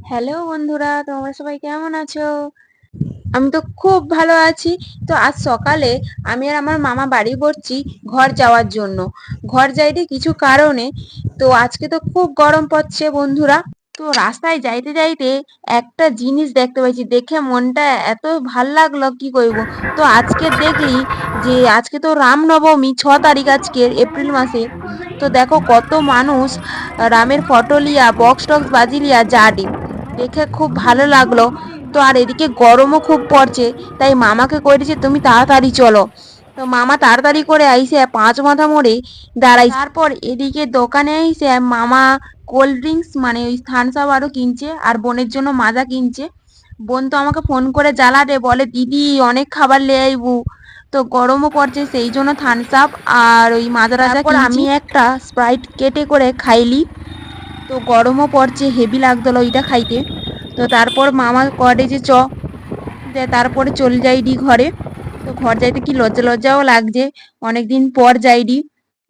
Hello বন্ধুরা, তোমরা সবাই কেমন আছো? আমি তো খুব ভালো আছি। তো আজ সকালে আমি আর আমার মামা বাড়ি পড়ছি ঘর যাওয়ার জন্য। ঘর যাইতে কিছু কারণে। তো আজকে তো খুব গরম পড়ছে বন্ধুরা। তো রাস্তায় যাইতে যাইতে একটা জিনিস দেখতে পাইছি, দেখে মনটা এত ভাল লাগলো কি কইব। তো আজকে দেখলি যে আজকে তো রামনবমী, 6 তারিখ আজকে এপ্রিল মাসে। তো দেখো কত মানুষ রামের ফটো লিয়া বক্স টক্স বাজি লিয়া যাডি, দেখে খুব ভালো লাগলো। তো আর এদিকে গরমও খুব পড়ছে, তাই মামাকে কইছে তুমি তাড়াতাড়ি চলো। তো মামা তাড়াতাড়ি করে আইসে 5 মাথা মোড়ে দাঁড়াই। তারপর এদিকে দোকানে আইসে মামা কোল্ড ড্রিঙ্কস মানে ওই থামস আপ আরো কিনছে, আর বোনের জন্য মাজা কিনছে। বোন তো আমাকে ফোন করে জ্বালাটে বলে দিদি অনেক খাবার লে আইবু। তো গরমও পড়ছে সেই জন্য থামস আপ আর ওই মাজা রাজা কিনছি। আমি একটা স্প্রাইট কেটে করে খাইলি। তো গরমও পড়ছে, হেভি লাগতো ওইটা খাইতে। তো তারপর মামা কডে যে তারপরে চলে যাইডি ঘরে। তো ঘর যাইতে কি লজ্জা লজ্জাও লাগছে, অনেকদিন পর যাইডি।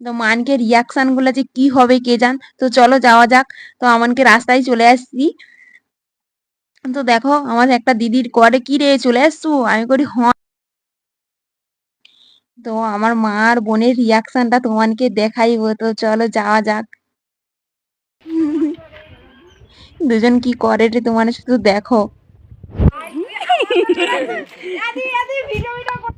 তো মানকে রিয়াকশন গুলা যে কি হবে কে জান। তো চলো যাওয়া যাক। তো আমানকে রাস্তায় চলে আসছি। তো দেখো আমার একটা দিদির করে কি রে চলে আসছু, আমি করি হ। তো আমার মা আর বোনের রিয়াকশনটা তোমাকে দেখাইবো, তো চলো যাওয়া যাক। দুজন কি করে রে তোমার, শুধু দেখো।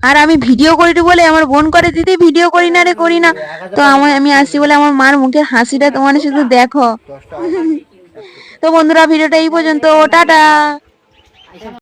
আর আমি ভিডিও করি বলে আমার বোন করে দিদি ভিডিও করি না রে, করি না। তো আমি আসি বলে আমার মার মুখের হাসিটা তোমার শুধু দেখো। তো বন্ধুরা ভিডিওটা এই পর্যন্ত, টাটা।